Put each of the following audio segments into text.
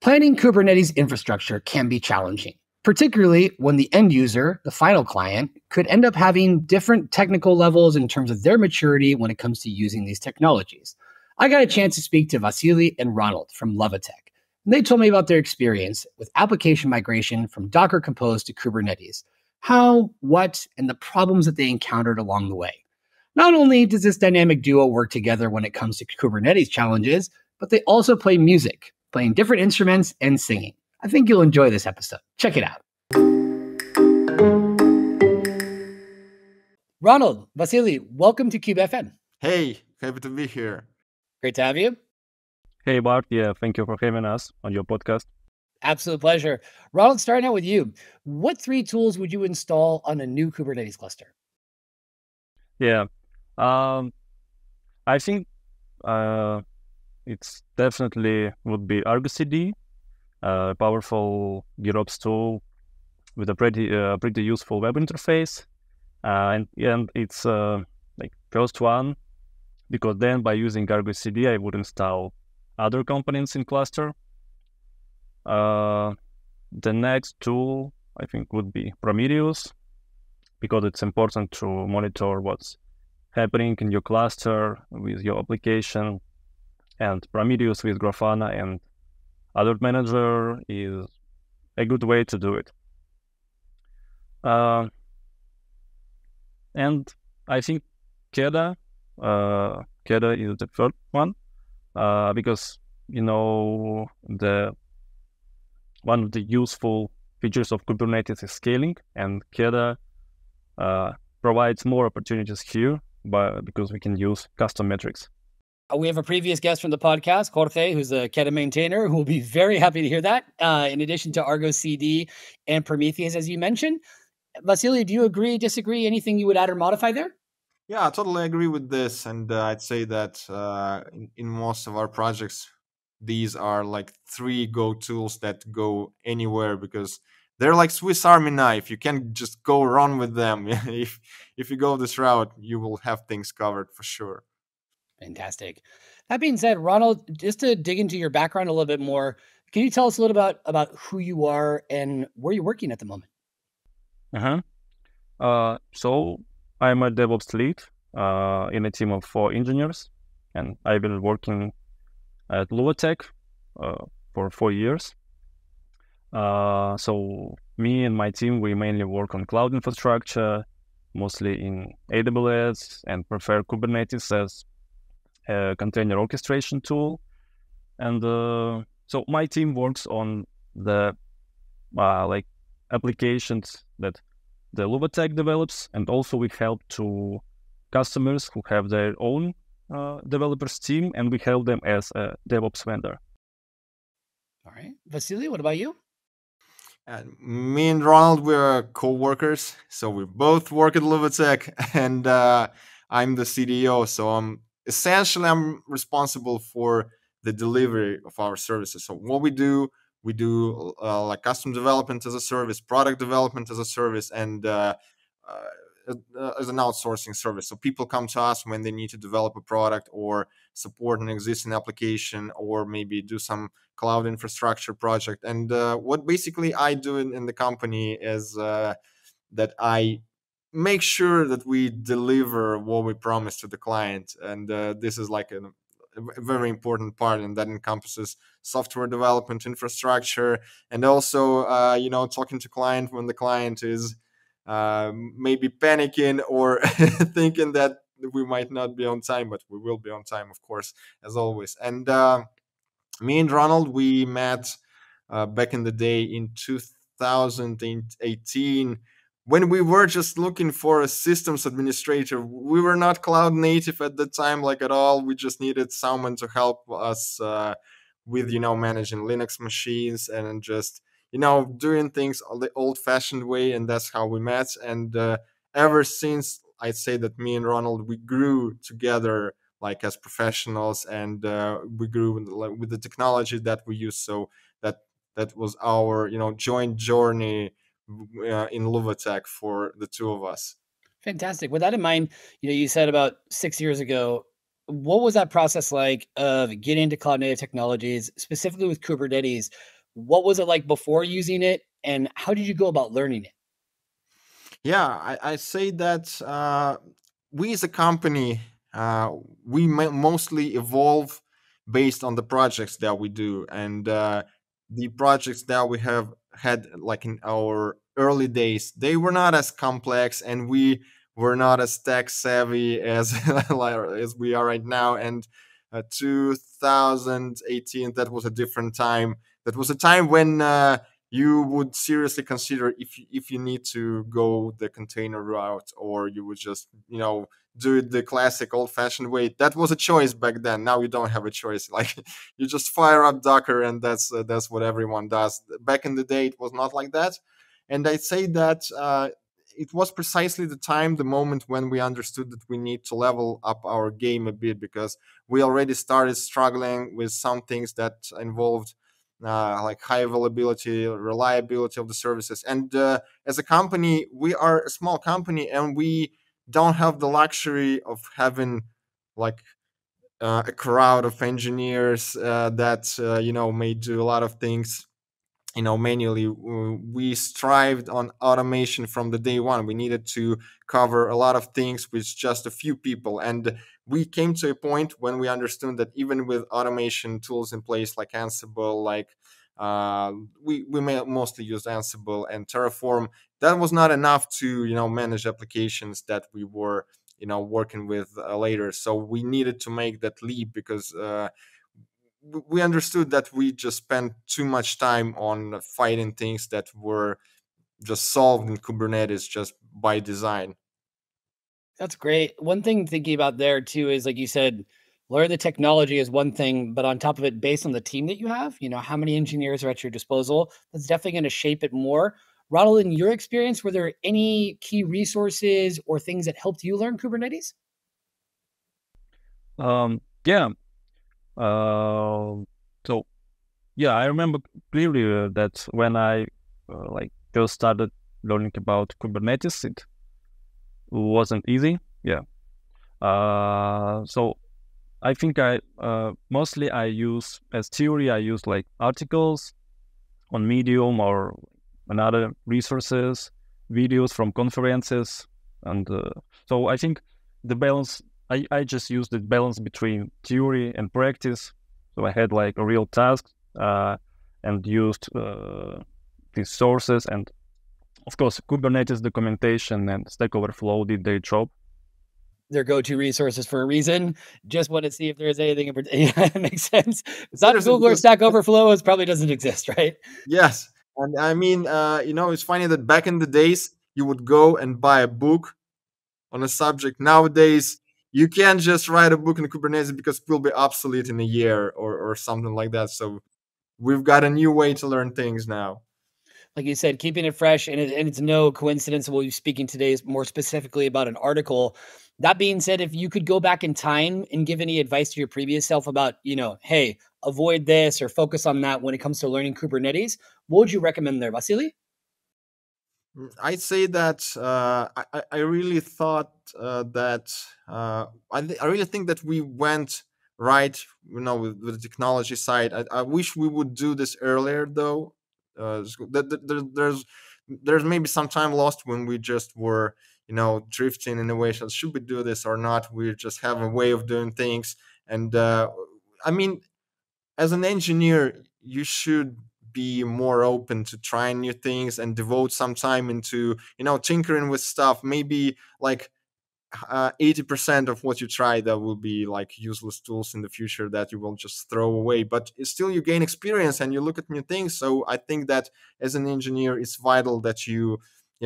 Planning Kubernetes infrastructure can be challenging, particularly when the end user, the final client, could end up having different technical levels in terms of their maturity when it comes to using these technologies. I got a chance to speak to Vasily and Ronald from Loovatech, and they told me about their experience with application migration from Docker Compose to Kubernetes, how, what, and the problems that they encountered along the way. Not only does this dynamic duo work together when it comes to Kubernetes challenges, but they also play music, playing different instruments and singing. I think you'll enjoy this episode. Check it out. Ronald, Vasily, welcome to KubeFM. Hey, happy to be here. Great to have you. Hey, Bart. Yeah, thank you for having us on your podcast. Absolute pleasure. Ronald, starting out with you. What 3 tools would you install on a new Kubernetes cluster? Yeah, I think it's definitely would be ArgoCD, a powerful GitOps tool with a pretty useful web interface, and it's like first one, because then by using ArgoCD I would install other components in cluster. The next tool I think would be Prometheus, because it's important to monitor what's happening in your cluster with your application. And Prometheus with Grafana and Alert Manager is a good way to do it. And I think Keda is the third one, because one of the useful features of Kubernetes is scaling, and Keda provides more opportunities here, because we can use custom metrics. We have a previous guest from the podcast, Jorge, who's a Keda maintainer, who will be very happy to hear that, in addition to ArgoCD and Prometheus, as you mentioned. Vasily, do you agree, disagree? Anything you would add or modify there? Yeah, I totally agree with this. And I'd say that in most of our projects, these are like 3 go tools that go anywhere, because they're like Swiss Army knife. You can't just go run with them. If you go this route, you will have things covered for sure. Fantastic. That being said, Ronald, just to dig into your background a little bit more, can you tell us a little about who you are and where you're working at the moment? So I'm a DevOps lead in a team of 4 engineers, and I've been working at Loovatech for 4 years. So me and my team, we mainly work on cloud infrastructure, mostly in AWS, and prefer Kubernetes as a container orchestration tool. And so my team works on the like applications that the Loovatech develops, and also we help to customers who have their own developers team, and we help them as a DevOps vendor. All right. Vasily, what about you? Me and Ronald, we're co-workers. So we both work at Loovatech, and I'm the CDO. So I'm responsible for the delivery of our services. So what we do like custom development as a service, product development as a service, and as an outsourcing service. So people come to us when they need to develop a product or support an existing application, or maybe do some cloud infrastructure project. And what basically I do in the company is that I make sure that we deliver what we promise to the client. And this is like a very important part, and that encompasses software development, infrastructure, and also talking to client when the client is maybe panicking or thinking that we might not be on time, but we will be on time, of course, as always. And me and Ronald, we met back in the day in 2018, when we were just looking for a systems administrator. We were not cloud native at the time, like at all. We just needed someone to help us with managing Linux machines and just doing things the old-fashioned way. And that's how we met. And ever since, I'd say that me and Ronald, we grew together like as professionals, and we grew with the technology that we use. So that was our joint journey in Loovatech for the 2 of us. Fantastic. With that in mind, you said about 6 years ago, What was that process like of getting into cloud native technologies, specifically with Kubernetes? What was it like before using it, and how did you go about learning it? Yeah, I say that we as a company, we mostly evolve based on the projects that we do, and the projects that we have had, like in our early days, they were not as complex, and we were not as tech savvy as as we are right now. And 2018, that was a different time. That was a time when you would seriously consider if you need to go the container route, or you would just do it the classic old fashioned way. That was a choice back then. Now you don't have a choice. Like, you just fire up Docker, and that's what everyone does. Back in the day, it was not like that. And I'd say that it was precisely the moment when we understood that we need to level up our game a bit, because we already started struggling with some things that involved like high availability, reliability of the services. And as a company, we are a small company, and we don't have the luxury of having like a crowd of engineers that may do a lot of things manually. We strived on automation from the day one. We needed to cover a lot of things with just a few people, and we came to a point when we understood that even with automation tools in place like Ansible, like we may mostly use Ansible and Terraform, that was not enough to manage applications that we were working with later. So we needed to make that leap, because we understood that we just spent too much time on fighting things that were just solved in Kubernetes just by design. That's great. One thing thinking about there too is, like you said, learn the technology is one thing, but on top of it, based on the team that you have, how many engineers are at your disposal, that's definitely going to shape it more. Ronald, in your experience, were there any key resources or things that helped you learn Kubernetes? Yeah. So yeah, I remember clearly that when I like just started learning about Kubernetes, it wasn't easy. Yeah. So I think I mostly I use as theory. I use like articles on Medium or on other resources, videos from conferences, and so I think the balance. I just used the balance between theory and practice. So I had like a real task and used these sources, and of course Kubernetes documentation and Stack Overflow did their job. Their go-to resources for a reason. Just want to see if there's anything in particular. Yeah, it makes sense. It's not Google or Stack Overflow. It probably doesn't exist, right? Yes. And I mean, it's funny that back in the days, you would go and buy a book on a subject. Nowadays, you can't just write a book in Kubernetes because it will be obsolete in a year, or something like that. So we've got a new way to learn things now. Like you said, keeping it fresh, and it's no coincidence we'll be speaking today more specifically about an article. That being said, if you could go back in time and give any advice to your previous self about, hey, avoid this or focus on that when it comes to learning Kubernetes, what would you recommend there, Vasily? I'd say that I really thought that I really think that we went right, with the technology side. I wish we would do this earlier, though. There's maybe some time lost when we just were, drifting in a way. So should we do this or not? We just have a way of doing things, and I mean, as an engineer, you should be more open to trying new things and devote some time into tinkering with stuff. Maybe like 80% of what you try that will be like useless tools in the future that you will just throw away, but still you gain experience and you look at new things. So I think that as an engineer, it's vital that you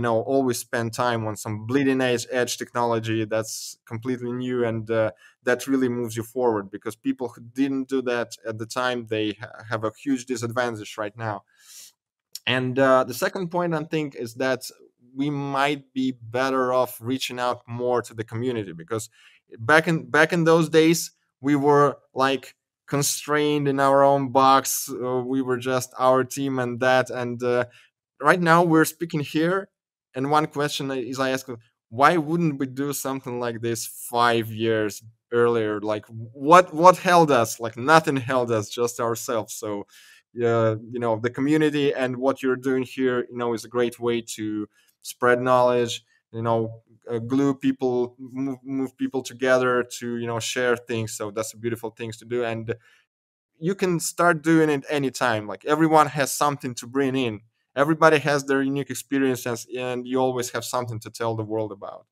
always spend time on some bleeding edge technology that's completely new, and that really moves you forward, because people who didn't do that at the time, they have a huge disadvantage right now. And the second point I think is that we might be better off reaching out more to the community, because back in those days, we were like constrained in our own box. We were just our team and that. And right now we're speaking here, and one question is I ask, why wouldn't we do something like this 5 years earlier, like what held us? Like nothing held us, just ourselves. So yeah, the community and what you're doing here, is a great way to spread knowledge, glue people, move people together to share things. So that's a beautiful thing to do, and you can start doing it anytime. Like everyone has something to bring in. Everybody has their unique experiences, and you always have something to tell the world about.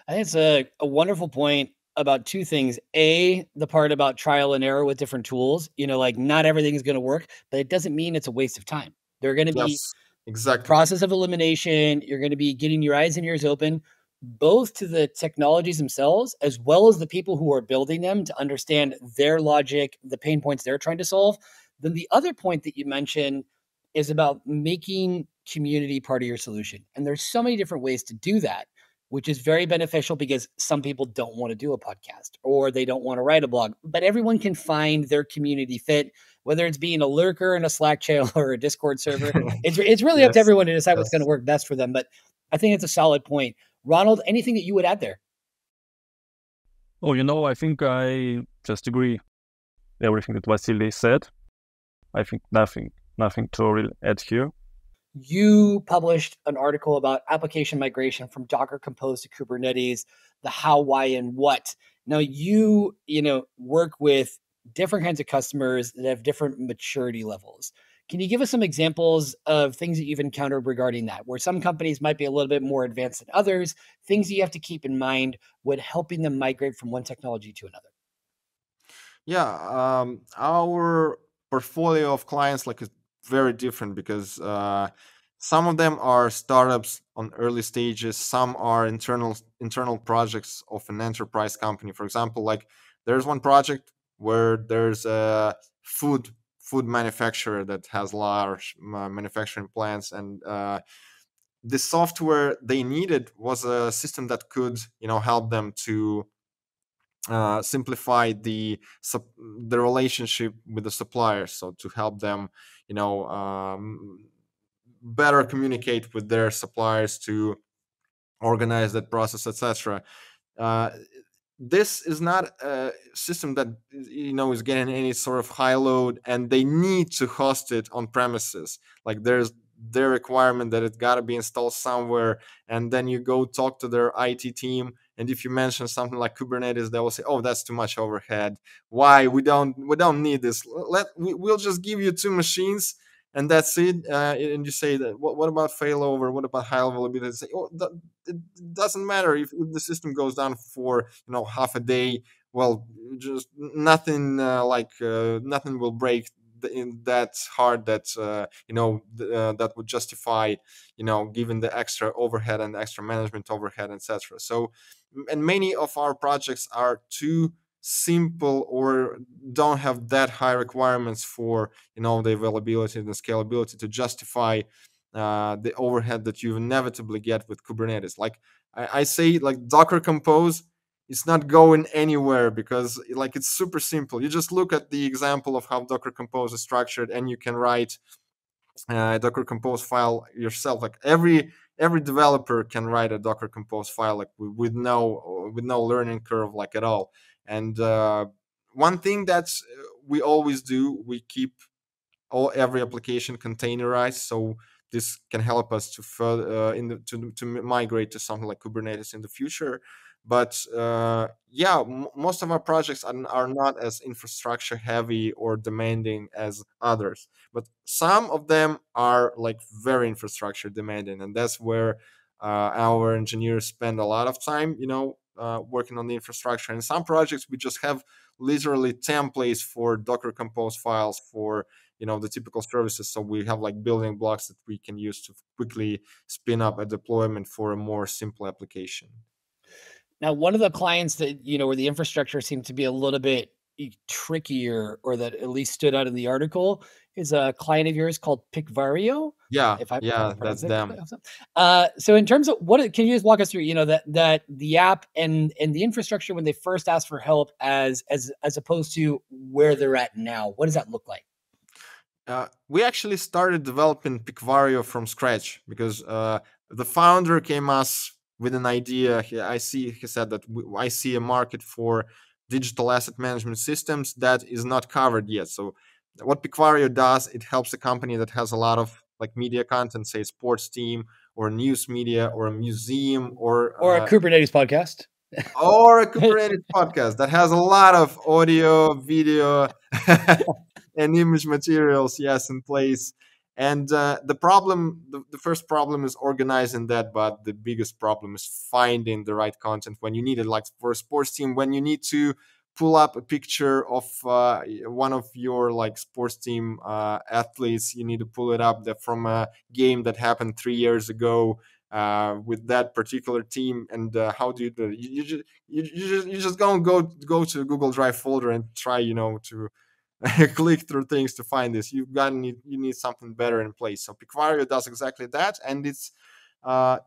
I think it's a wonderful point about two things. A, the part about trial and error with different tools. Like not everything is going to work, but it doesn't mean it's a waste of time. There are going to be Yes, exactly. process of elimination. You're going to be getting your eyes and ears open, both to the technologies themselves, as well as the people who are building them, to understand their logic, the pain points they're trying to solve. Then the other point that you mentioned is about making community part of your solution. And there's so many different ways to do that, which is very beneficial because some people don't want to do a podcast or they don't want to write a blog, but everyone can find their community fit, whether it's being a lurker in a Slack channel or a Discord server. It's really up to Yes, everyone to decide what's going to yes. work best for them. But I think it's a solid point. Ronald, anything that you would add there? Oh, I think I just agree everything that Vasily said. I think nothing to really add here. You published an article about application migration from Docker Compose to Kubernetes, the how, why, and what. Now you work with different kinds of customers that have different maturity levels. Can you give us some examples of things that you've encountered regarding that, where some companies might be a little bit more advanced than others, things that you have to keep in mind when helping them migrate from one technology to another? Yeah, our portfolio of clients like is very different because some of them are startups on early stages, some are internal projects of an enterprise company. For example, like there's one project where there's a food manufacturer that has large manufacturing plants, and the software they needed was a system that could help them to simplify the relationship with the suppliers, so to help them better communicate with their suppliers, to organize that process, etc. uh, this is not a system that is getting any sort of high load, and they need to host it on premises. Like there's their requirement that it got to be installed somewhere, and then you go talk to their IT team, and if you mention something like Kubernetes, they will say, oh, that's too much overhead. Why? We don't need this. We'll just give you two machines and that's it. And you say that what about failover, what about high availability? They say, oh, it doesn't matter if the system goes down for half a day. Well, just nothing nothing will break in that hard that that would justify given the extra overhead and extra management overhead, etc. So, and many of our projects are too simple or don't have that high requirements for the availability and the scalability to justify the overhead that you inevitably get with Kubernetes. Like I say, like Docker Compose, it's not going anywhere because like it's super simple. You just look at the example of how Docker Compose is structured, and you can write a Docker Compose file yourself. Like every developer can write a Docker Compose file, like with no learning curve, like at all. And one thing that we always do, we keep every application containerized, so this can help us to further to migrate to something like Kubernetes in the future. But yeah, most of our projects are not as infrastructure heavy or demanding as others, but some of them are like very infrastructure demanding, and that's where our engineers spend a lot of time working on the infrastructure. And some projects we just have literally templates for Docker Compose files for the typical services, so we have like building blocks that we can use to quickly spin up a deployment for a more simple application. Now, one of the clients that, where the infrastructure seemed to be a little bit trickier, or that at least stood out in the article, is a client of yours called Picvario. Yeah, If I yeah, that's pronounce it them. correctly. So in terms of can you just walk us through, that the app and the infrastructure when they first asked for help as opposed to where they're at now? What does that look like? We actually started developing Picvario from scratch because the founder came us with an idea. He said that I see a market for digital asset management systems that is not covered yet. So what Picvario does, it helps a company that has a lot of like media content, say sports team or news media or a museum or a Kubernetes podcast. Or a Kubernetes podcast that has a lot of audio, video, and image materials, yes, in place. And the first problem is organizing that, but the biggest problem is finding the right content when you need it. Like for a sports team, when you need to pull up a picture of one of your like sports team athletes, you need to pull it up from a game that happened 3 years ago with that particular team. And how do you do it? You just go to Google Drive folder and try to click through things to find this. You need something better in place. So Picvario does exactly that, and it's uh,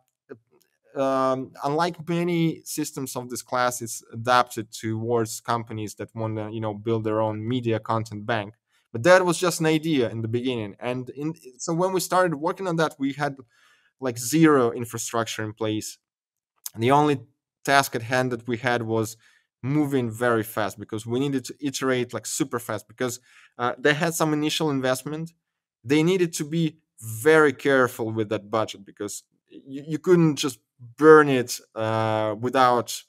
unlike many systems of this class, it's adapted towards companies that want to build their own media content bank. But that was just an idea in the beginning, and so when we started working on that, we had like zero infrastructure in place. And the only task at hand that we had was moving very fast because we needed to iterate like super fast because they had some initial investment. They needed to be very careful with that budget because you couldn't just burn it without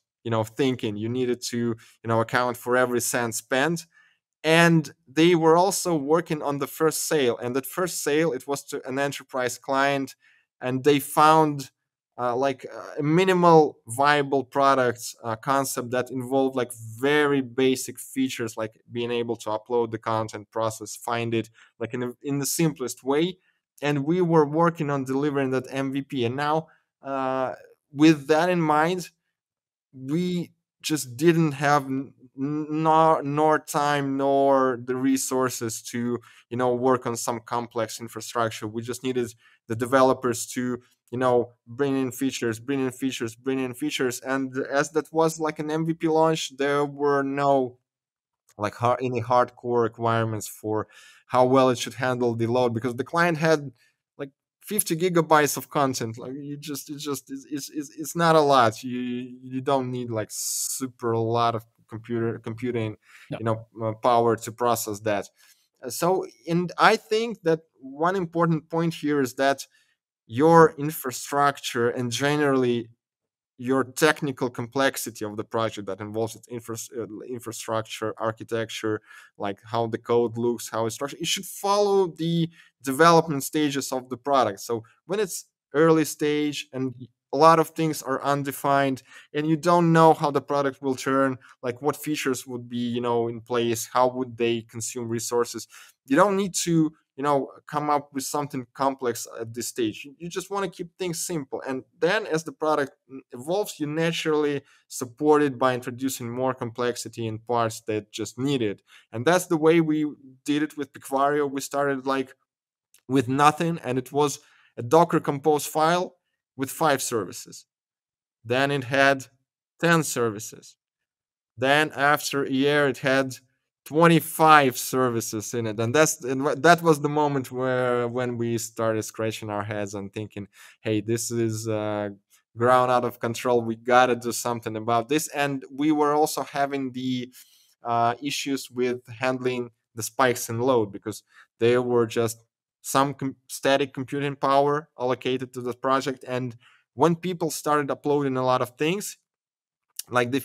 thinking. You needed to account for every cent spent, and they were also working on the first sale, and that first sale, it was to an enterprise client, and they found a minimal viable product concept that involved like very basic features like being able to upload the content, process, find it like in the simplest way. And we were working on delivering that MVP, and now with that in mind, we just didn't have nor time nor the resources to work on some complex infrastructure. We just needed the developers to bring in features, and as that was like an MVP launch, there were no like any hardcore requirements for how well it should handle the load, because the client had like 50 gigabytes of content. Like it's not a lot. You don't need like super a lot of computing power to process that. So, and I think that one important point here is that your infrastructure and generally your technical complexity of the project that involves its infrastructure, architecture, like how the code looks, how it's structured, it should follow the development stages of the product. So when it's early stage and a lot of things are undefined and you don't know how the product will turn, like what features would be in place, how would they consume resources, you don't need to come up with something complex at this stage. You just want to keep things simple, and then as the product evolves, you naturally support it by introducing more complexity in parts that just need it. And that's the way we did it with Picvario. We started like with nothing, and it was a Docker Compose file with 5 services. Then it had 10 services. Then after a year, it had 25 services in it, and that was the moment when we started scratching our heads and thinking, hey, this is ground out of control. We gotta do something about this. And we were also having the issues with handling the spikes in load, because there were just some static computing power allocated to the project, and when people started uploading a lot of things, like the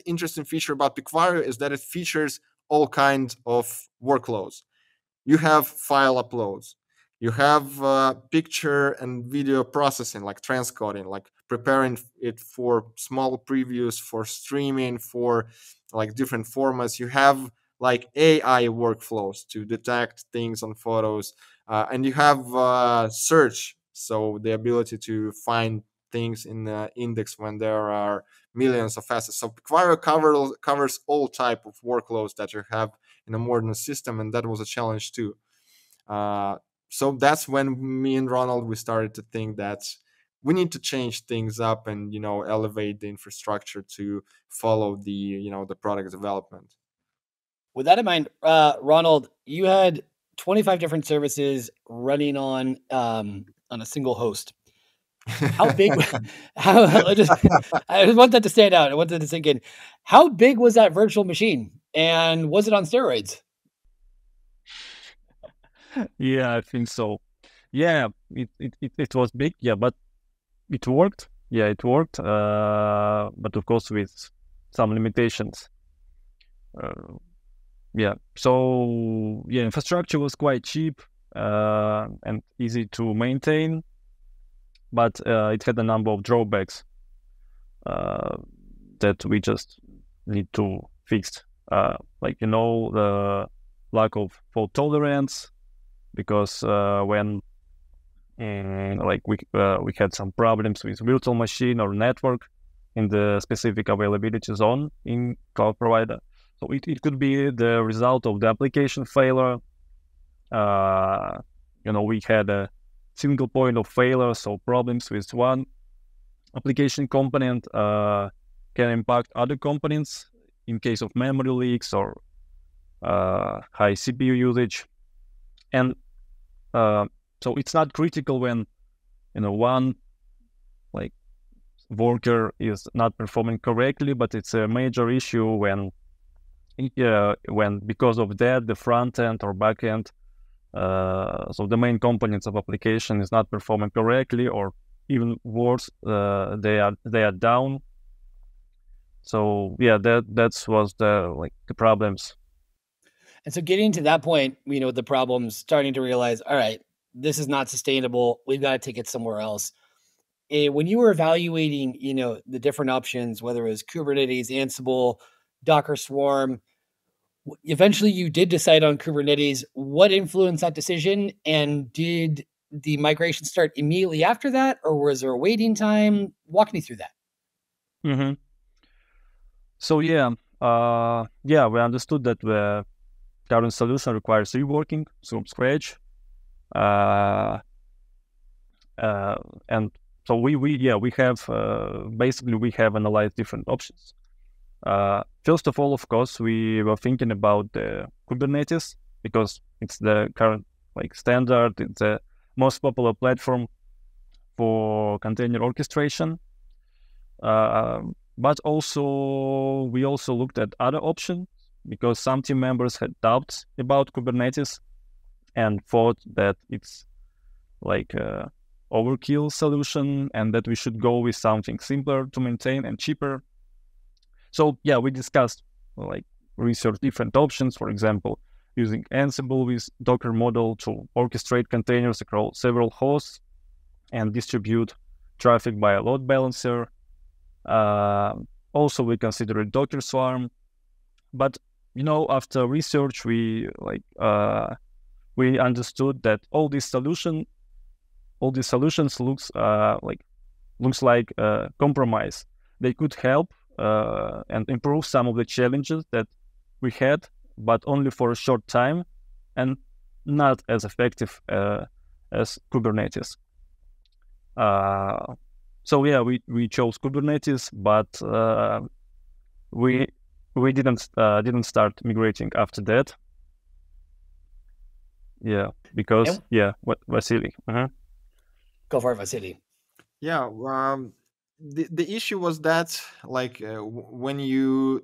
interesting feature about Picvario is that it features all kinds of workloads. You have file uploads, you have picture and video processing, like transcoding, like preparing it for small previews, for streaming, for like different formats. You have like AI workflows to detect things on photos, and you have search, so the ability to find things in the index when there are millions of assets. So Picvario covers all type of workloads that you have in a modern system, and that was a challenge too. Uh, so that's when me and Ronald, we started to think that we need to change things up and elevate the infrastructure to follow the product development. With that in mind, Ronald, you had 25 different services running on a single host. How big? I want that to stand out. I want that to sink in. How big was that virtual machine, and was it on steroids? Yeah, I think so. Yeah, it was big. Yeah, but it worked. Yeah, it worked. But of course with some limitations. Yeah. So yeah, infrastructure was quite cheap and easy to maintain, but it had a number of drawbacks that we just need to fix. Like the lack of fault tolerance, because when we had some problems with virtual machine or network in the specific availability zone in cloud provider. So it could be the result of the application failure. We had a single point of failure, so problems with one application component can impact other components in case of memory leaks or high CPU usage. And so it's not critical when one worker is not performing correctly, but it's a major issue when because of that the front end or back end, so the main components of application is not performing correctly, or even worse, they are down. So yeah, that was the problems. And so getting to that point, the problems, starting to realize, all right, this is not sustainable. We've got to take it somewhere else. When you were evaluating, the different options, whether it was Kubernetes, Ansible, Docker Swarm, eventually you did decide on Kubernetes. What influenced that decision? And did the migration start immediately after that, or was there a waiting time? Walk me through that. Mm-hmm. So we understood that the current solution requires reworking from scratch, and so we have basically we have analyzed different options. First of all, of course, we were thinking about the Kubernetes because it's the current standard. It's the most popular platform for container orchestration. But also we also looked at other options because some team members had doubts about Kubernetes and thought that it's overkill solution and that we should go with something simpler to maintain and cheaper. So yeah, we discussed research different options, for example, using Ansible with Docker model to orchestrate containers across several hosts and distribute traffic by a load balancer. Also, we considered Docker Swarm, but after research, we understood that all these solutions looks like a compromise. They could help and improve some of the challenges that we had, but only for a short time, and not as effective as Kubernetes. So yeah, we chose Kubernetes, but we didn't start migrating after that. Yeah, because what Vasily? Uh-huh. Go for it, Vasily. Yeah, the issue was that when you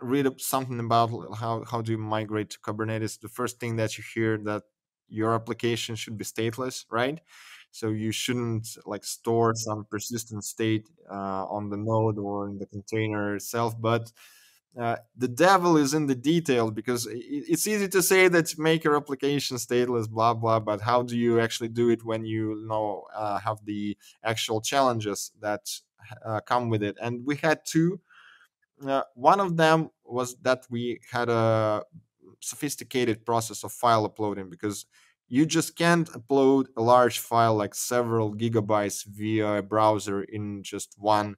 read up something about how do you migrate to Kubernetes, the first thing that you hear that your application should be stateless, right? So you shouldn't store some persistent state on the node or in the container itself. But the devil is in the detail, because it's easy to say that make your application stateless, blah blah. But how do you actually do it when you have the actual challenges that come with it? And we had two. One of them was that we had a sophisticated process of file uploading, because you just can't upload a large file like several gigabytes via a browser in just one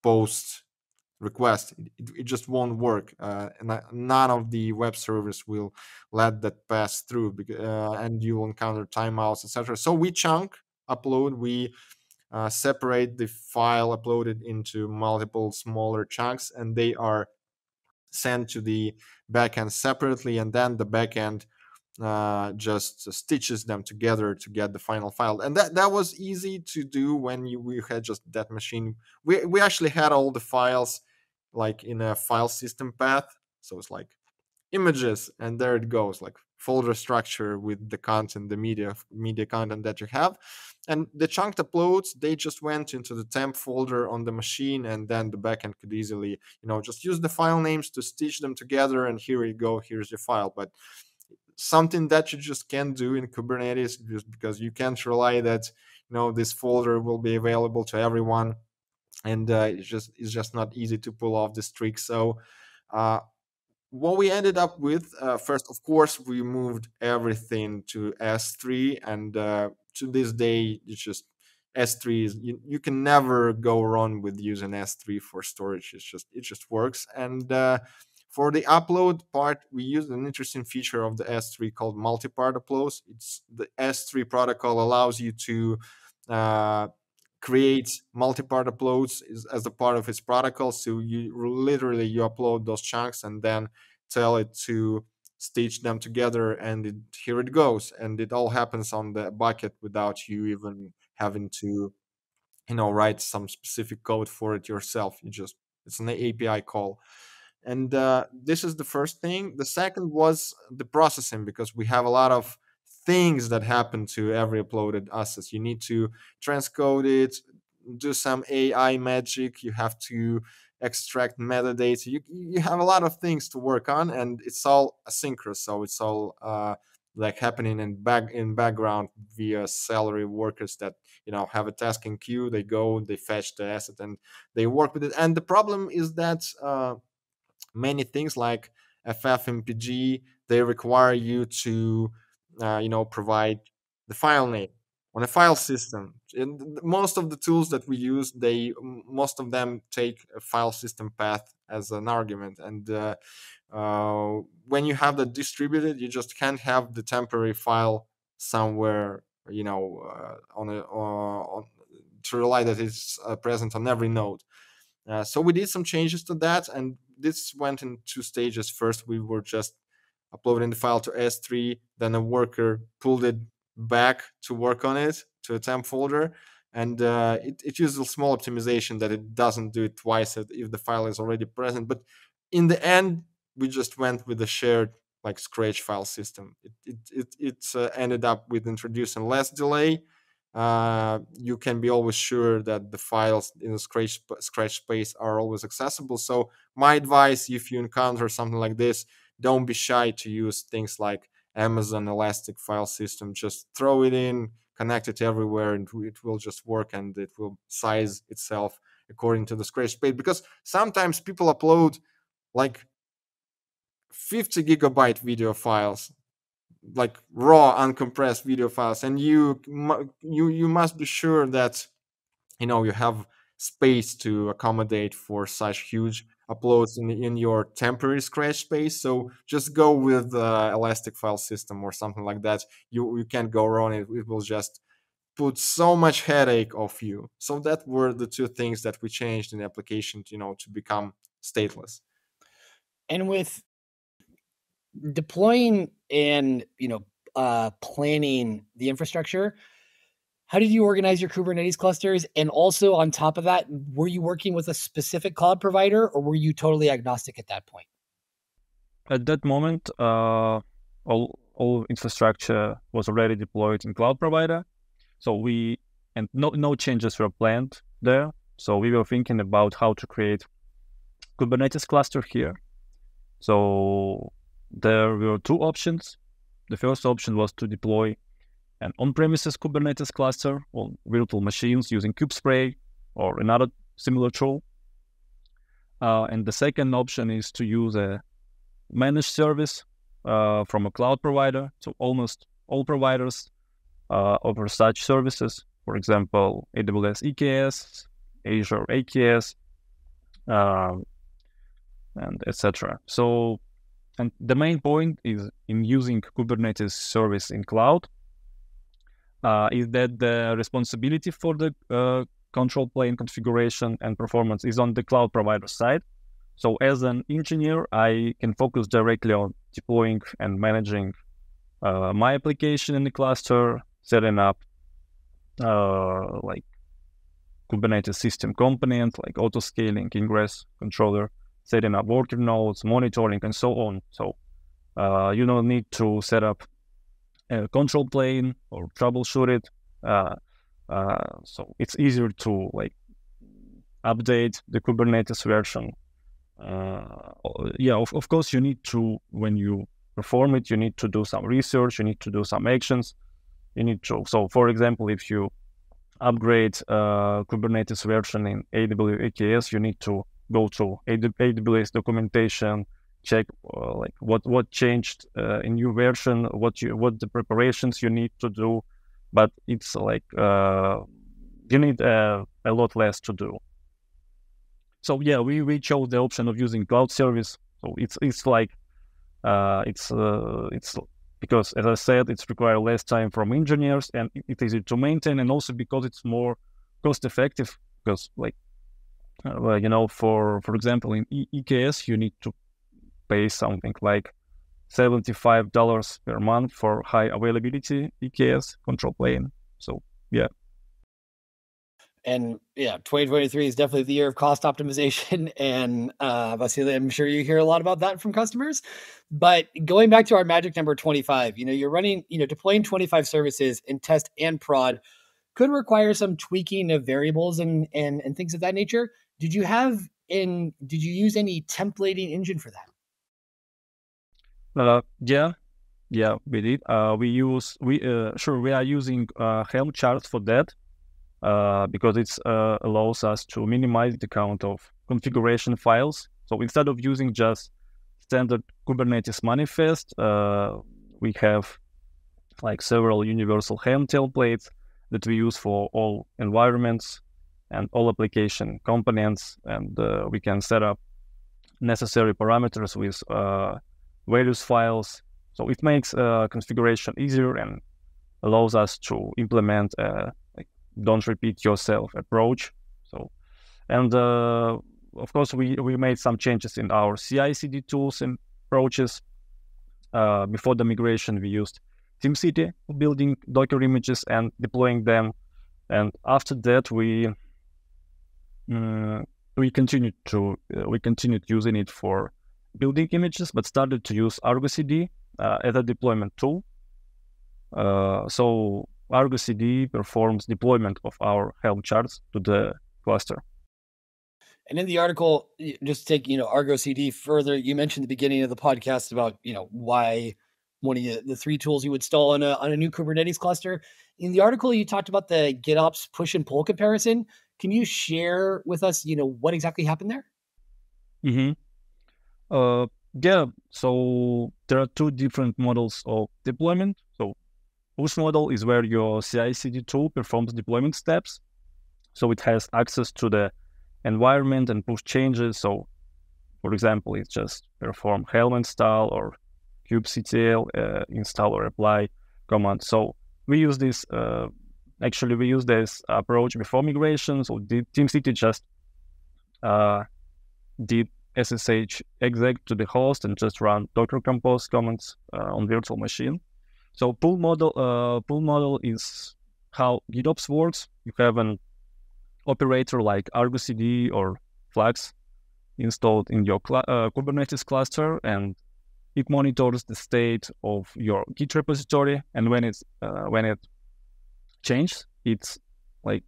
post request. It just won't work, and none of the web servers will let that pass through, and you will encounter timeouts, etc. So we chunk upload. We separate the file uploaded into multiple smaller chunks, and they are sent to the backend separately, and then the backend just stitches them together to get the final file. And that was easy to do when we had just that machine. We actually had all the files like in a file system path. So it's like images, and there it goes, like folder structure with the content, the media content that you have. And the chunked uploads, they just went into the temp folder on the machine, and then the backend could easily, just use the file names to stitch them together, and here you go, here's your file. But something that you just can't do in Kubernetes, just because you can't rely that this folder will be available to everyone, and it's just not easy to pull off this trick. So what we ended up with, first, of course, we moved everything to S3, and to this day, it's just S3 is you can never go wrong with using S3 for storage. It just works. And for the upload part, we used an interesting feature of the S3 called multi-part uploads. It's the S3 protocol allows you to create multi-part uploads as a part of its protocol. So you upload those chunks and then tell it to stitch them together, and here it goes, and it all happens on the bucket without you even having to write some specific code for it yourself. It's an API call. And this is the first thing. The second was the processing, because we have a lot of things that happen to every uploaded asset. You need to transcode it, do some AI magic. You have to extract metadata. You have a lot of things to work on, and it's all asynchronous. So it's all like happening in background via salary workers that have a task in queue. They go, they fetch the asset, and they work with it. And the problem is that many things like FFmpeg, they require you to provide the file name on a file system. And most of the tools that we use, most of them take a file system path as an argument. And when you have that distributed, you just can't have the temporary file somewhere, to rely that it's present on every node. So we did some changes to that, and this went in two stages. First, we were just uploading the file to S3, then a worker pulled it back to work on it to a temp folder, and it uses a small optimization that it doesn't do it twice if the file is already present. But in the end, we just went with a shared like Scratch file system. It ended up with introducing less delay. You can be always sure that the files in the Scratch space are always accessible. So my advice, if you encounter something like this, don't be shy to use things like Amazon Elastic file system. Just throw it in, connect it everywhere, and it will just work, and it will size itself according to the Scratch space. Because sometimes people upload like 50 gigabyte video files, like raw uncompressed video files, and you must be sure that you have space to accommodate for such huge uploads in your temporary Scratch space. So just go with Elastic file system or something like that. You can't go wrong. It will just put so much headache off you. So that were the two things that we changed in the application to become stateless. And with deploying and planning the infrastructure, how did you organize your Kubernetes clusters? And also on top of that, were you working with a specific cloud provider, or were you totally agnostic at that point? At that moment, all infrastructure was already deployed in cloud provider. So no changes were planned there. So we were thinking about how to create Kubernetes cluster here. So there were two options. The first option was to deploy an on-premises Kubernetes cluster on virtual machines using kubespray or another similar tool. And the second option is to use a managed service from a cloud provider. So almost all providers offer such services. For example, AWS EKS, Azure AKS, and etc. So, and the main point is in using Kubernetes service in cloud is that the responsibility for the control plane configuration and performance is on the cloud provider side. So as an engineer, I can focus directly on deploying and managing my application in the cluster, setting up like Kubernetes system component, like auto scaling, ingress controller, setting up worker nodes, monitoring, and so on. So you don't need to set up a control plane or troubleshoot it. So it's easier to like update the Kubernetes version. Of course, you need to, when you perform it, you need to do some research, you need to do some actions. You need to, so for example, if you upgrade Kubernetes version in AWS, you need to go to AWS documentation, check like what changed in new version, what the preparations you need to do. But it's like you need a lot less to do. So yeah, we chose the option of using cloud service. So it's like it's because, as I said, it's require less time from engineers, and it's easy to maintain, and also because it's more cost effective. Because like for example, in EKS you need to pay something like $75 per month for high availability EKS control plane. So yeah. And yeah, 2023 is definitely the year of cost optimization. And Vasily, I'm sure you hear a lot about that from customers. But going back to our magic number 25, you're running, deploying 25 services in test and prod could require some tweaking of variables and things of that nature. Did you use any templating engine for that? Yeah, we did. We are using Helm charts for that. Because it allows us to minimize the count of configuration files. So instead of using just standard Kubernetes manifest, we have like several universal Helm templates that we use for all environments and all application components, and we can set up necessary parameters with various files. So it makes configuration easier and allows us to implement don't repeat yourself approach. So, and of course, we made some changes in our CI/CD tools and approaches. Before the migration, we used TeamCity for building Docker images and deploying them. And after that, we continued using it for building images, but started to use ArgoCD as a deployment tool. So ArgoCD performs deployment of our Helm charts to the cluster. And in the article, just to take ArgoCD further, you mentioned at the beginning of the podcast about why one of the three tools you would install on a new Kubernetes cluster. In the article, you talked about the GitOps push and pull comparison. Can you share with us what exactly happened there? Yeah. So there are two different models of deployment. So push model is where your CI/CD tool performs deployment steps. So it has access to the environment and push changes. So, for example, it just perform Helm install or kubectl install or apply command. So we use this. Actually, we use this approach before migration. So TeamCity just did SSH exec to the host and just run Docker compose commands on virtual machine. So pull model is how GitOps works. You have an operator like ArgoCD or Flux installed in your Kubernetes cluster, and it monitors the state of your Git repository. And when it changes, it's like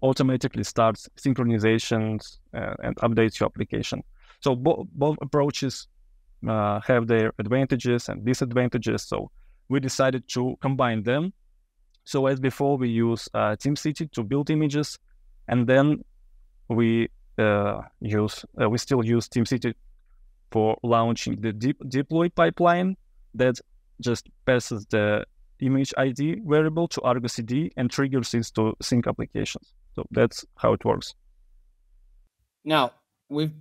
automatically starts synchronizations and updates your application. So both approaches have their advantages and disadvantages. So we decided to combine them. So as before, we use TeamCity to build images, and then we still use TeamCity for launching the deploy pipeline that just passes the image ID variable to ArgoCD and triggers it to sync applications. So that's how it works. Now, we've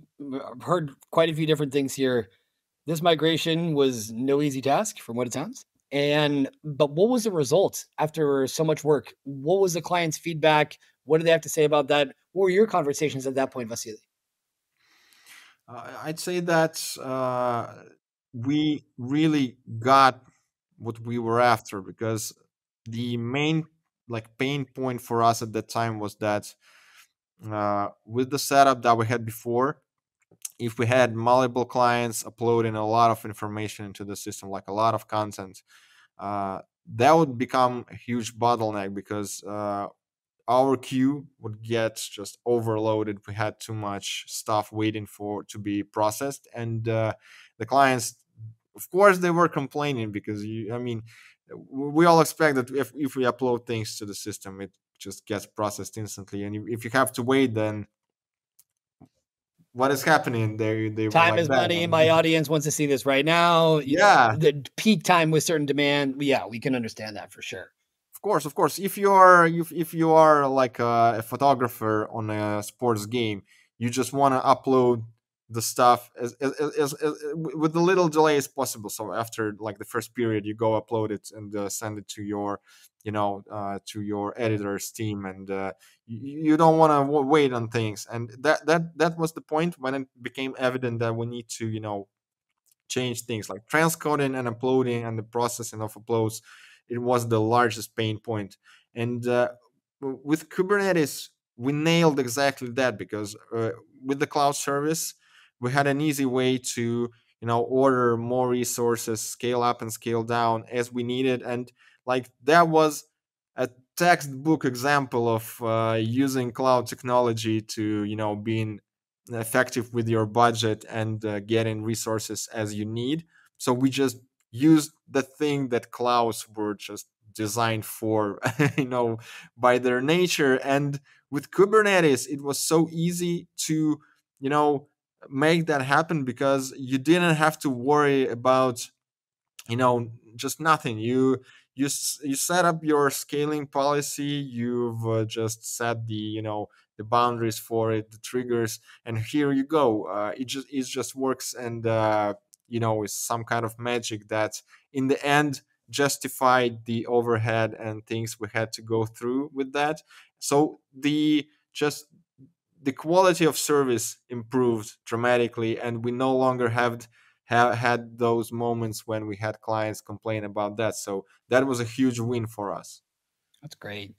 heard quite a few different things here. This migration was no easy task from what it sounds. But what was the result after so much work? What was the client's feedback? What did they have to say about that? What were your conversations at that point, Vasily? I'd say that we really got what we were after, because the main pain point for us at that time was that with the setup that we had before, if we had multiple clients uploading a lot of information into the system, like a lot of content, uh, that would become a huge bottleneck, because our queue would get just overloaded. We had too much stuff waiting for to be processed, and the clients, of course, they were complaining, because we all expect that if we upload things to the system, it just gets processed instantly, and if you have to wait, then what is happening? They were Time like is money. that. My audience wants to see this right now. Yeah, The peak time with certain demand. Yeah, we can understand that for sure. of course. If you are like a photographer on a sports game, you just want to upload the stuff with the little delay as possible. So after like the first period, you go upload it and send it to your, to your editor's team, and you don't want to wait on things. And that was the point when it became evident that we need to, change things like transcoding and uploading and the processing of uploads. It was the largest pain point. And with Kubernetes, we nailed exactly that, because with the cloud service, we had an easy way to, order more resources, scale up and scale down as we needed. And like that was a textbook example of using cloud technology to, being effective with your budget and getting resources as you need. So we just used the thing that clouds were just designed for, by their nature. And with Kubernetes, it was so easy to, you know, make that happen, because you didn't have to worry about, just nothing. You set up your scaling policy. You've just set the, the boundaries for it, the triggers, and here you go. It just works, and it's some kind of magic that in the end justified the overhead and things we had to go through with that. So the quality of service improved dramatically, and we no longer had those moments when we had clients complain about that. So that was a huge win for us. That's great.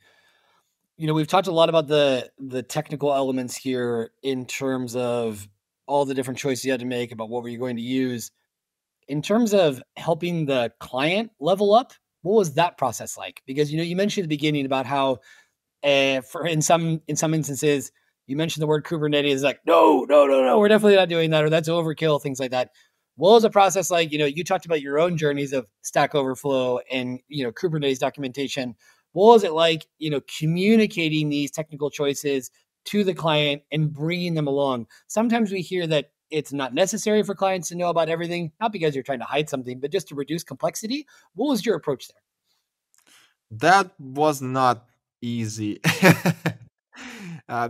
We've talked a lot about the technical elements here in terms of all the different choices you had to make about what were you going to use. In terms of helping the client level up, what was that process like? Because you mentioned at the beginning about how for in some instances you mentioned the word Kubernetes, like no, we're definitely not doing that, or that's overkill, things like that. What was the process like? You talked about your own journeys of Stack Overflow and Kubernetes documentation. What was it like, communicating these technical choices to the client and bringing them along? Sometimes we hear that it's not necessary for clients to know about everything, not because you're trying to hide something, but just to reduce complexity. What was your approach there? That was not easy.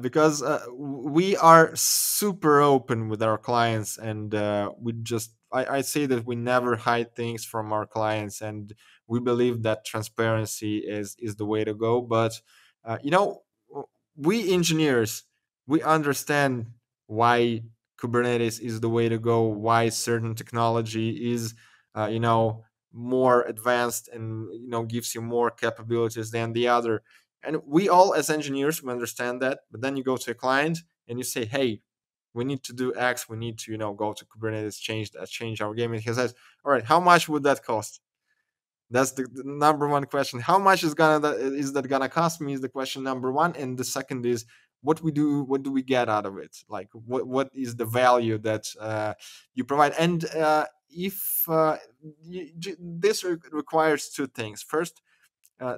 Because we are super open with our clients, and I say that we never hide things from our clients, and we believe that transparency is the way to go. But we engineers, we understand why Kubernetes is the way to go, why certain technology is more advanced and gives you more capabilities than the other. And we all as engineers, we understand that. But then you go to a client and you say, hey, we need to do X, we need to go to Kubernetes, change our game. And he says, all right, how much would that cost? That's the number one question. How much is that gonna cost me, is the question number one. And the second is, what do we get out of it? Like what is the value that you provide? And if this requires two things. First,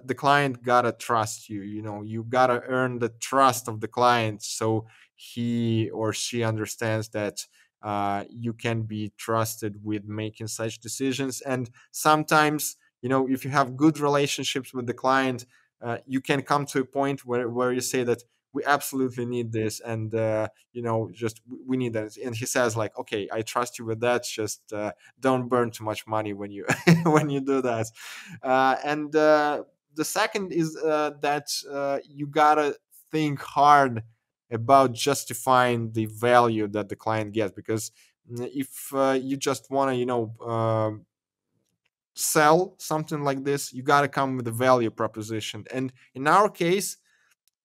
the client gotta trust you. You gotta earn the trust of the client, so he or she understands that you can be trusted with making such decisions. And sometimes, if you have good relationships with the client, you can come to a point where you say that we absolutely need this, and just we need that. And he says like, okay, I trust you with that, just don't burn too much money when you when you do that. And the second is that you gotta think hard about justifying the value that the client gets, because If you just want to sell something like this, you got to come with a value proposition. And in our case,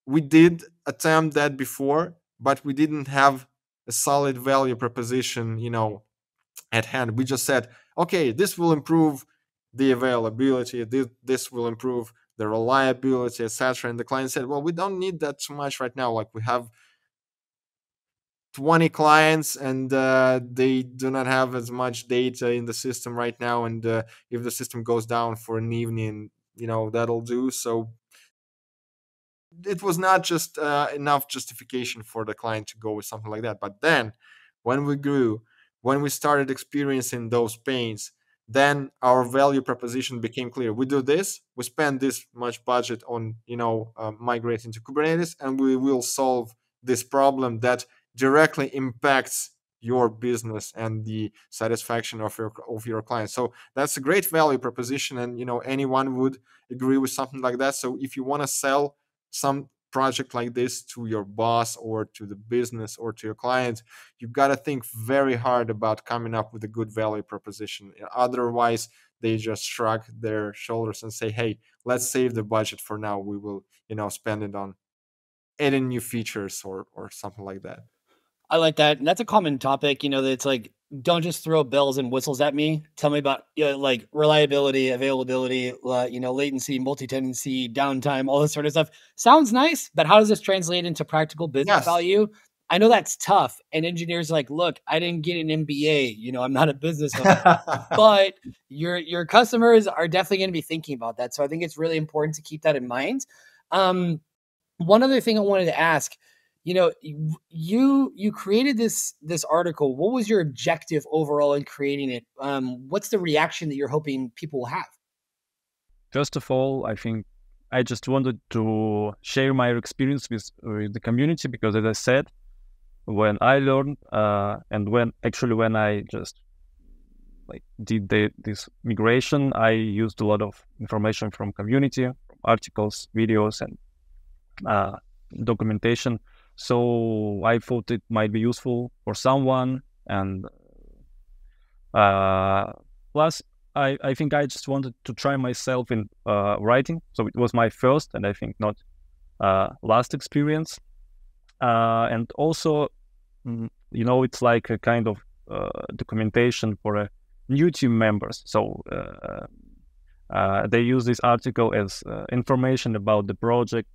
we did attempt that before, but we didn't have a solid value proposition, at hand. We just said, okay, this will improve the availability, this will improve the reliability, etc. And the client said, well, we don't need that too much right now. Like, we have 20 clients, and they do not have as much data in the system right now. And if the system goes down for an evening, that'll do. So it was not just enough justification for the client to go with something like that. But then when we grew, when we started experiencing those pains, then our value proposition became clear. We do this, we spend this much budget on migrating to Kubernetes, and we will solve this problem that directly impacts your business and the satisfaction of your clients. So that's a great value proposition, and anyone would agree with something like that. So if you want to sell some project like this to your boss or to the business or to your client, you got to think very hard about coming up with a good value proposition. Otherwise, they just shrug their shoulders and say, hey, let's save the budget for now. We will spend it on adding new features or something like that. I like that. And that's a common topic, that it's like, don't just throw bells and whistles at me. Tell me about like reliability, availability, latency, multi-tenancy, downtime, all this sort of stuff. Sounds nice, but how does this translate into practical business value? I know that's tough. And engineers are like, look, I didn't get an MBA. I'm not a business owner, but your customers are definitely going to be thinking about that. So I think it's really important to keep that in mind. One other thing I wanted to ask, you created this article. What was your objective overall in creating it? What's the reaction that you're hoping people will have? First of all, I think I just wanted to share my experience with the community, because, as I said, when I learned and when I just did this migration, I used a lot of information from community, from articles, videos, and documentation. So I thought it might be useful for someone. And plus, I think I just wanted to try myself in writing. So it was my first, and I think not last experience. And also, it's like a kind of documentation for new team members. So they use this article as information about the project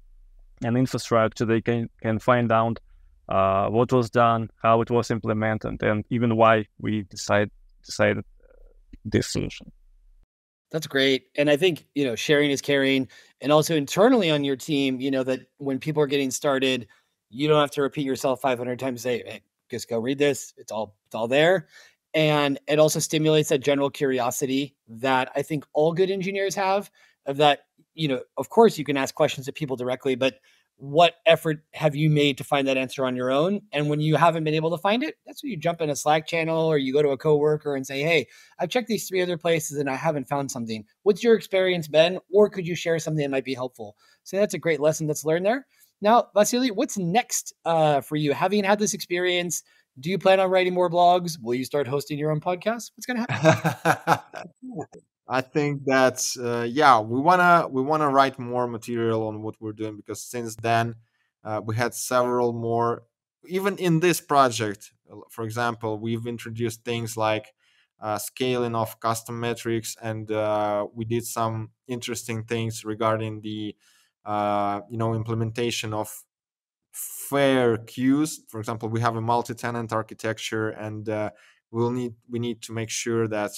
and infrastructure. They can find out what was done, how it was implemented, and even why we decided this solution. That's great. And I think, sharing is caring. And also internally on your team, that when people are getting started, you don't have to repeat yourself 500 times, say, hey, just go read this. It's all there. And it also stimulates that general curiosity that I think all good engineers have, of that, of course you can ask questions to people directly, but what effort have you made to find that answer on your own? And when you haven't been able to find it, that's when you jump in a Slack channel or you go to a coworker and say, hey, I've checked these 3 other places and I haven't found something. What's your experience been? Or could you share something that might be helpful? So that's a great lesson that's learned there. Now, Vasily, what's next for you? Having had this experience, do you plan on writing more blogs? Will you start hosting your own podcast? What's going to happen? I think that's we wanna write more material on what we're doing, because since then we had several more. Even in this project, for example, we've introduced things like scaling of custom metrics, and we did some interesting things regarding the implementation of fair queues. For example, we have a multi-tenant architecture, and we need to make sure that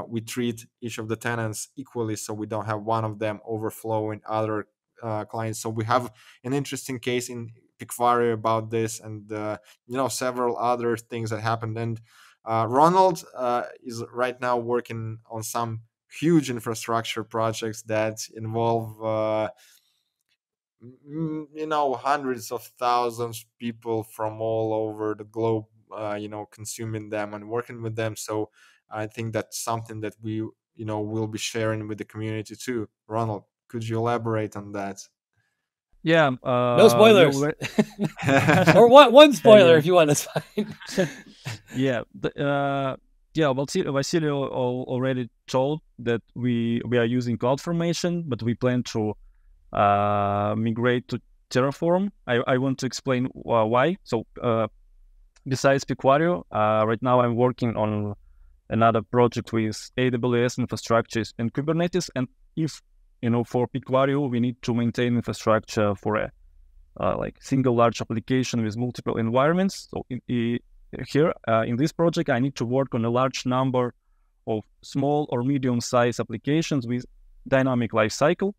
we treat each of the tenants equally, so we don't have one of them overflowing other clients. So we have an interesting case in Picvario about this, and several other things that happened. And Ronald is right now working on some huge infrastructure projects that involve hundreds of thousands of people from all over the globe, consuming them and working with them. So I think that's something that we, will be sharing with the community too. Ronald, could you elaborate on that? Yeah. No spoilers. Or one spoiler if you want. That's fine. Yeah. Vasily already told that we are using CloudFormation, but we plan to migrate to Terraform. I want to explain why. So besides Picvario, right now I'm working on another project with AWS infrastructures and Kubernetes. And if for Picvario, we need to maintain infrastructure for a like single large application with multiple environments. So here in this project, I need to work on a large number of small or medium-sized applications with dynamic lifecycle.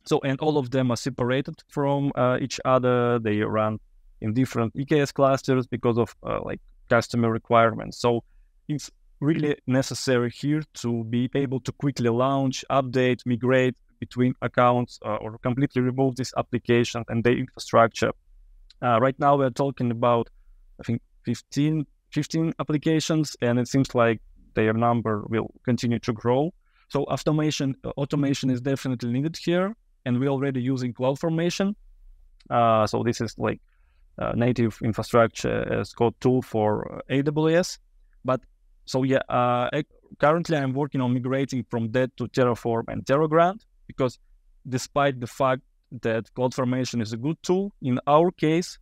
So, and all of them are separated from each other. They run in different EKS clusters because of like customer requirements. So it's really necessary here to be able to quickly launch, update, migrate between accounts or completely remove this application and their infrastructure. Right now we're talking about, I think, 15 applications, and it seems like their number will continue to grow. So automation is definitely needed here, and we're already using CloudFormation. So this is like native infrastructure as code tool for AWS. But so yeah, currently I'm working on migrating from that to Terraform and Terragrant, because despite the fact that CloudFormation is a good tool, in our case,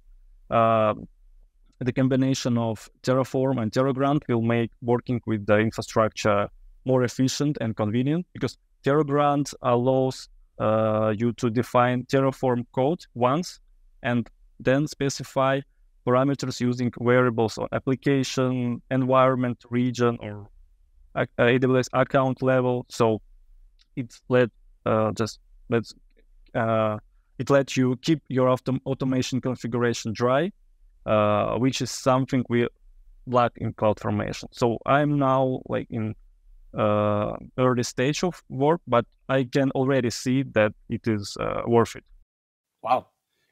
the combination of Terraform and Terragrant will make working with the infrastructure more efficient and convenient, because Terragrant allows you to define Terraform code once and then specify parameters using variables on application, environment, region, or AWS account level. So it lets you keep your automation configuration dry, which is something we lack in CloudFormation. So I'm now like in early stage of work, but I can already see that it is worth it. Wow,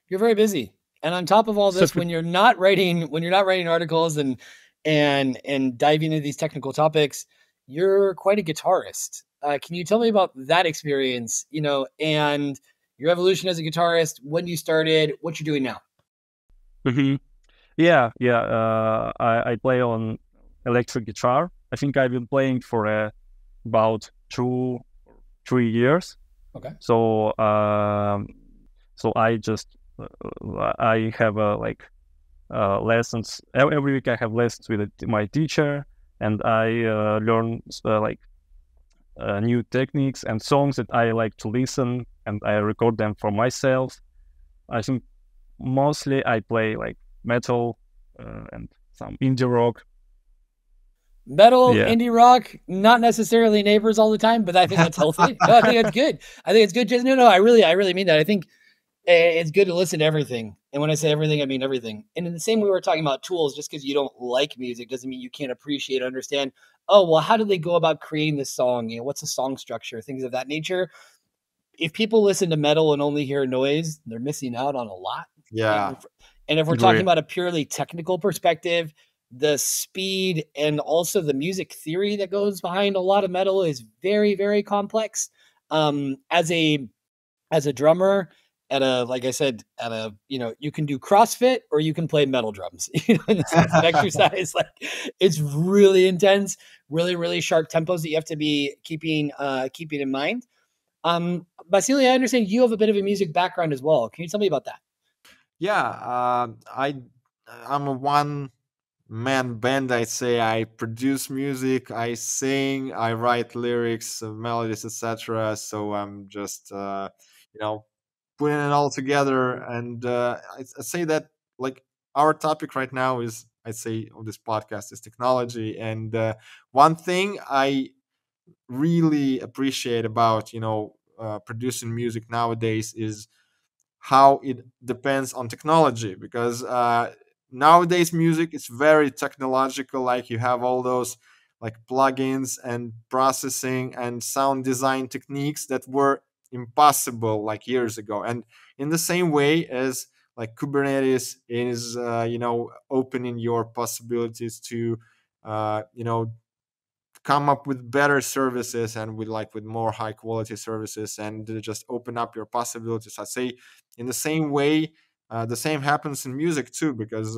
you're very busy, and on top of all this, when you're not writing articles and diving into these technical topics, you're quite a guitarist. Can you tell me about that experience? And your evolution as a guitarist, when you started, what you're doing now? Mm-hmm. Yeah. I play on electric guitar. I think I've been playing for about 2-3 years. Okay. So I just I have lessons every week. I have lessons with my teacher, and I learn new techniques and songs that I like to listen, and I record them for myself. I think mostly I play like metal and some indie rock. Indie rock, not necessarily neighbors all the time, but I think that's healthy. No, I think that's good. I think it's good. No, I really mean that. I think it's good to listen to everything. And when I say everything, I mean everything. And in the same way we were talking about tools, just because you don't like music doesn't mean you can't appreciate, understand, oh, well, how did they go about creating this song? What's the song structure? Things of that nature. If people listen to metal and only hear noise, they're missing out on a lot. Yeah. And if we're talking about a purely technical perspective, the speed and also the music theory that goes behind a lot of metal is very, very complex. As a drummer, like I said, you can do CrossFit or you can play metal drums. It's an exercise. Like, it's really intense, really, really sharp tempos that you have to be keeping in mind. Vasily, I understand you have a bit of a music background as well. Can you tell me about that? Yeah, I'm a one-man band. I say I produce music, I sing, I write lyrics, melodies, etc. So I'm just putting it all together. And I say that, like, our topic right now is, I'd say, on this podcast is technology. And one thing I really appreciate about producing music nowadays is how it depends on technology, because nowadays music is very technological. Like, you have all those like plugins and processing and sound design techniques that were impossible like years ago. And in the same way as like Kubernetes is opening your possibilities to come up with better services and with more high quality services, and just open up your possibilities. I'd say in the same way, the same happens in music too, because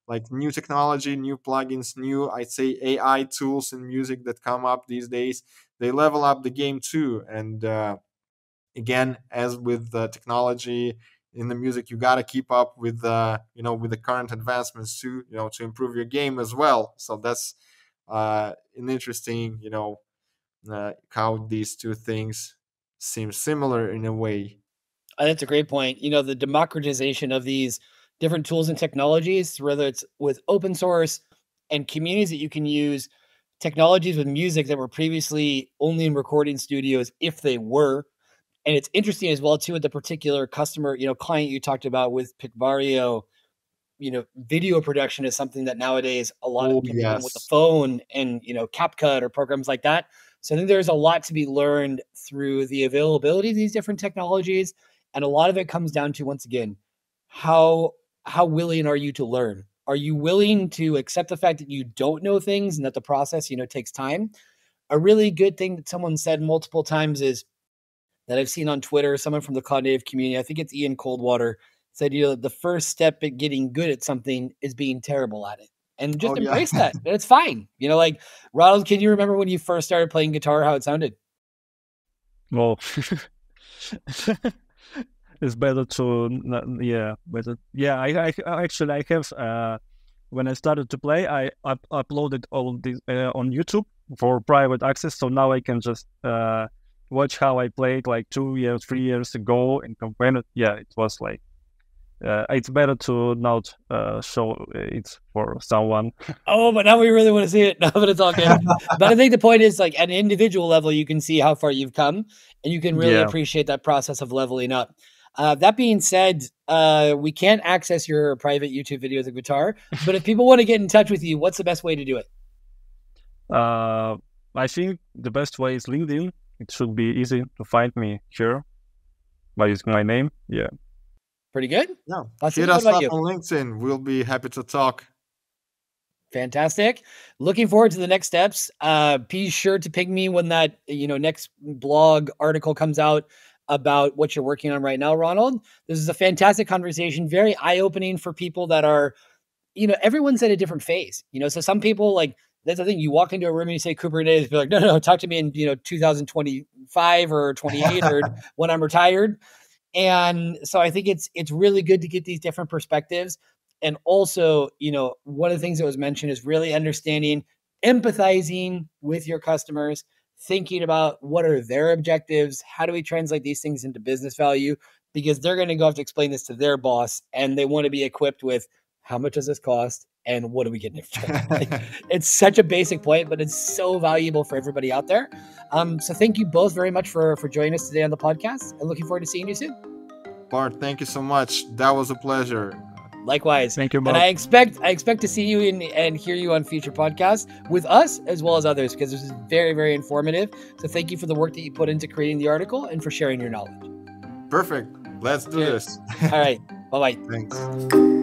like new technology, new plugins, new, I'd say, AI tools in music that come up these days, they level up the game too. And again, as with the technology in the music, you got to keep up with with the current advancements too, to improve your game as well. So that's an interesting, how these two things seem similar in a way. That's a great point. The democratization of these different tools and technologies, whether it's with open source and communities that you can use, technologies with music that were previously only in recording studios, if they were. And it's interesting as well too with the particular customer, client you talked about with Picvario. Video production is something that nowadays a lot Oh can be done with the yes. phone and, CapCut or programs like that. So I think there's a lot to be learned through the availability of these different technologies. And a lot of it comes down to, once again, how willing are you to learn? Are you willing to accept the fact that you don't know things and that the process, takes time? A really good thing that someone said multiple times is that I've seen on Twitter, someone from the Cloud Native community, I think it's Ian Coldwater, said, the first step at getting good at something is being terrible at it. And just Oh yeah. embrace that. It's fine. Like, Ronald, can you remember when you first started playing guitar, how it sounded? Well, it's better to, yeah, better. Yeah, I actually, I have, when I started to play, I uploaded all this on YouTube for private access. So now I can just watch how I played like 2 years, 3 years ago and compare it. Yeah, it was like, it's better to not show it for someone. Oh, but now we really want to see it. No, but it's all good. But I think the point is, like, at an individual level, you can see how far you've come and you can really appreciate that process of leveling up. That being said, we can't access your private YouTube videos of guitar, but if people want to get in touch with you, what's the best way to do it? I think the best way is LinkedIn. It should be easy to find me here by using my name. Yeah. Pretty good. Yeah. Vasily, Hit what us about up you? on LinkedIn. We'll be happy to talk. Fantastic. Looking forward to the next steps. Be sure to ping me when that, next blog article comes out about what you're working on right now, Ronald. This is a fantastic conversation, very eye-opening for people that are, everyone's at a different phase. So some people, like, that's the thing. You walk into a room and you say Kubernetes, be like, no, talk to me in, 2025 or 28 or when I'm retired. And so I think it's really good to get these different perspectives. And also, one of the things that was mentioned is really understanding, empathizing with your customers, thinking about what are their objectives, how do we translate these things into business value, because they're going to go have to explain this to their boss and they want to be equipped with how much does this cost and what do we get in return. Like, it's such a basic point, but it's so valuable for everybody out there. So thank you both very much for joining us today on the podcast, and looking forward to seeing you soon. Bart, thank you so much. That was a pleasure. Likewise. Thank you, Bob. And I expect to see you and hear you on future podcasts with us as well as others, because this is very, very informative. So thank you for the work that you put into creating the article and for sharing your knowledge. Perfect. Let's do this. All right. Bye-bye. Thanks.